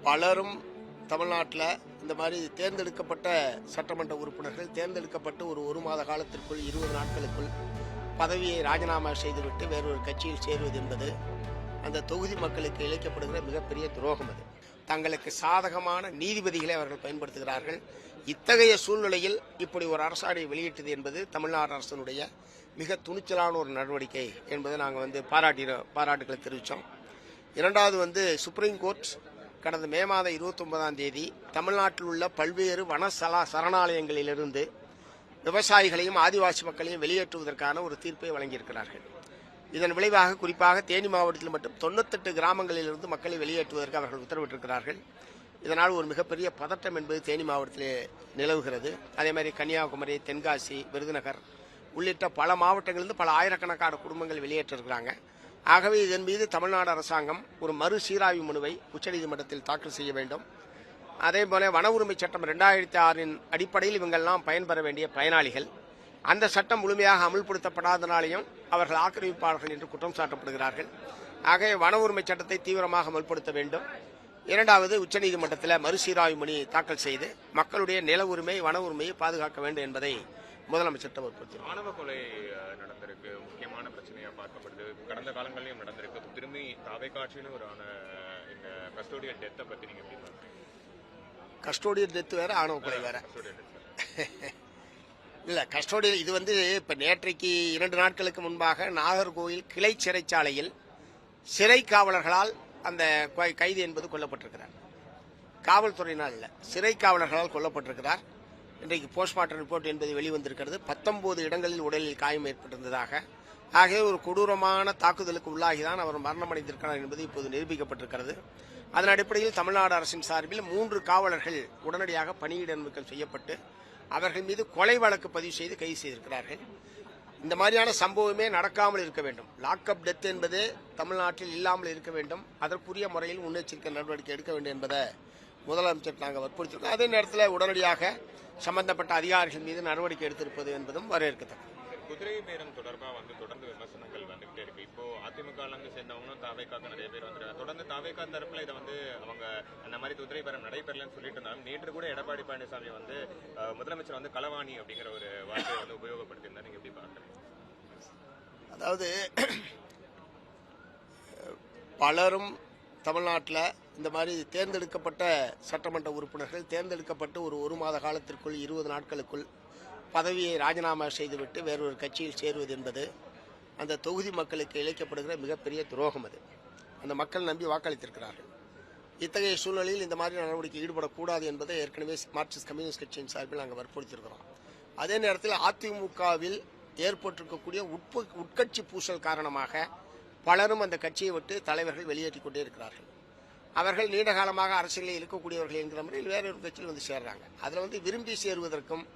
பலரும் தமிழ்நாட்டில் இந்த மாதிரி தேர்ந்தெடுக்கப்பட்ட சட்டமன்ற உறுப்பினர்கள் தேர்ந்தெடுக்கப்பட்டு ஒரு மாத காலத்திற்குள் 20 நாட்களுக்குள் பதவியை ராஜினாமா செய்துவிட்டு வேறொரு கட்சியில் சேருவது என்பது அந்த தொகுதி மக்களுக்கு இழைக்கப்படுகிற மிகப்பெரிய துரோகம். அது தங்களுக்கு சாதகமான நீதிபதிகளை அவர்கள் பயன்படுத்துகிறார்கள். இத்தகைய சூழ்நிலையில் இப்படி ஒரு அரசாணை வெளியிட்டது என்பது தமிழ்நாடு அரசனுடைய மிக துணிச்சலான ஒரு நடவடிக்கை என்பதை நாங்கள் பாராட்டுகளை தெரிவித்தோம். இரண்டாவது சுப்ரீம் கோர்ட் கடந்த மே மாதம் 29ஆம் தேதி தமிழ்நாட்டில் உள்ள பல்வேறு சரணாலயங்களிலிருந்து விவசாயிகளையும் ஆதிவாசி மக்களையும் வெளியேற்றுவதற்கான ஒரு தீர்ப்பை வழங்கியிருக்கிறார்கள். இதன் விளைவாக குறிப்பாக தேனி மாவட்டத்தில் மட்டும் 98 கிராமங்களிலிருந்து மக்களை வெளியேற்றுவதற்கு அவர்கள் உத்தரவிட்டிருக்கிறார்கள். இதனால் ஒரு மிகப்பெரிய பதட்டம் என்பது தேனி மாவட்டத்திலே நிலவுகிறது. அதே மாதிரி கன்னியாகுமரி, தென்காசி, விருதுநகர் உள்ளிட்ட பல மாவட்டங்களிலிருந்து பல ஆயிரக்கணக்கான குடும்பங்கள் வெளியேற்றிருக்கிறாங்க. ஆகவே இதன் மீது தமிழ்நாடு அரசாங்கம் ஒரு மறுசீராய்வு மனுவை உச்சநீதிமன்றத்தில் தாக்கல் செய்ய வேண்டும். அதேபோல வன உரிமை சட்டம் 2006 அடிப்படையில் இவங்கெல்லாம் பயன்பெற வேண்டிய பயனாளிகள். அந்த சட்டம் முழுமையாக அமல்படுத்தப்படாதனாலேயும் அவர்கள் ஆக்கிரமிப்பாளர்கள் என்று குற்றம் சாட்டப்படுகிறார்கள். ஆகவே வன உரிமை சட்டத்தை தீவிரமாக அமல்படுத்த வேண்டும். இரண்டாவது, உச்சநீதிமன்றத்தில் மறுசீராய்வு மனு தாக்கல் செய்து மக்களுடைய நில உரிமை, வன உரிமையை பாதுகாக்க வேண்டும் என்பதை முதலமைச்சர் வற்புறுத்தினார். மாணவ கொலை நடந்திருக்கு, முக்கியமான பிரச்சனையா பார்க்கப்படுது. கடந்த காலங்களிலும் நடந்திருக்கு. திரும்பி தாவேகா ஆட்சியிலும் ஒரு இந்த கஸ்டோடியல் டெத்தை பத்தி நீங்க எப்படி பாருங்க? கஸ்டோடியல் டெத் வேற, ஆணவ கொலை வேற. இல்ல, கஸ்டோடியல் இது இப்ப நேற்றைக்கு 2 நாட்களுக்கு முன்பாக நாகர்கோவில் கிளை சிறைச்சாலையில் சிறை காவலர்களால் அந்த கைதி என்பது கொல்லப்பட்டிருக்கிறார். காவல்துறையினால் இல்ல, சிறை காவலர்களால் கொல்லப்பட்டிருக்கிறார். இன்றைக்கு போஸ்ட்மார்ட்டம் ரிப்போர்ட் என்பது வெளிவந்திருக்கிறது. 19 இடங்களில் உடலில் காயம் ஏற்பட்டிருந்ததாக. ஆகவே ஒரு கொடூரமான தாக்குதலுக்கு உள்ளாகிதான் அவர் மரணமடைந்திருக்கிறார் என்பது இப்போது நிரூபிக்கப்பட்டிருக்கிறது. அதன் அடிப்படையில் தமிழ்நாடு அரசின் சார்பில் 3 காவலர்கள் உடனடியாக பணியிட நீக்கம் செய்யப்பட்டு அவர்கள் மீது கொலை வழக்கு பதிவு செய்து கைது செய்திருக்கிறார்கள். இந்த மாதிரியான சம்பவமே நடக்காமல் இருக்க வேண்டும். லாக்அப் டெத் என்பது தமிழ்நாட்டில் இல்லாமல் இருக்க வேண்டும். அதற்குரிய முறையில் முன்னெச்சரிக்கை நடவடிக்கை எடுக்க வேண்டும் என்பதை முதலமைச்சர் நாங்கள் வற்புறுத்திருக்கோம். அதே நேரத்தில் உடனடியாக சம்பந்தப்பட்ட அதிகாரிகள் மீது நடவடிக்கை எடுத்திருப்பது என்பதும் வரவேற்கத்தக்கது. குதிரை பேரம் தொடர்பாக தொடர்ந்து விமர்சனங்கள் வந்துகிட்டே இருக்கு. இப்போ அதிமுக சேர்ந்தவங்களும் தாவேக்காக்கு நிறைய பேர் வந்துருக்காங்க. தொடர்ந்து தாவேக்கா தரப்புல இதை அவங்க அந்த மாதிரி குதிரை பேரம் நடைபெறலன்னு சொல்லிட்டு இருந்தாலும், நேற்று கூட எடப்பாடி பழனிசாமி முதலமைச்சர் களவாணி அப்படிங்கிற ஒரு வார்த்தையை உபயோகப்படுத்தியிருந்தா நீங்க எப்படி பாக்குறீங்க? அதாவது பலரும் தமிழ்நாட்டில் இந்த மாதிரி தேர்ந்தெடுக்கப்பட்ட சட்டமன்ற உறுப்பினர்கள் தேர்ந்தெடுக்கப்பட்டு ஒரு மாத காலத்திற்குள் 20 நாட்களுக்குள் பதவியை ராஜினாமா செய்துவிட்டு வேறொரு கட்சியில் சேருவது என்பது அந்த தொகுதி மக்களுக்கு இழைக்கப்படுகிற மிகப்பெரிய துரோகம். அது அந்த மக்கள் நம்பி வாக்களித்திருக்கிறார்கள். இத்தகைய சூழ்நிலையில் இந்த மாதிரி நடவடிக்கை ஈடுபடக்கூடாது என்பதை ஏற்கனவே மார்க்சிஸ்ட் கம்யூனிஸ்ட் கட்சியின் சார்பில் நாங்கள் வற்புறுத்தியிருக்கிறோம். அதே நேரத்தில் அதிமுகவில் ஏற்பட்டிருக்கக்கூடிய உட்கட்சி பூசல் காரணமாக பலரும் அந்த கட்சியை விட்டு தலைவர்கள் வெளியேற்றிக் கொண்டே இருக்கிறார்கள். அவர்கள் நீண்ட காலமாக அரசியலில் இருக்கக்கூடியவர்கள் என்கிற முறையில் வேறொரு கட்சியில் சேர்றாங்க. அதில் விரும்பி சேருவதற்கும்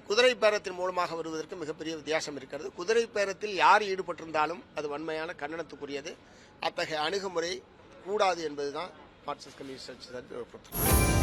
குதிரை பேரத்தின் மூலமாக வருவதற்கு மிகப்பெரிய வித்தியாசம் இருக்கிறது. குதிரை பேரத்தில் யார் ஈடுபட்டிருந்தாலும் அது வன்மையான கண்டனத்துக்குரியது. அத்தகைய அணுகுமுறை கூடாது என்பதுதான் மார்க்சிஸ்ட் கம்யூனிஸ்ட் கட்சி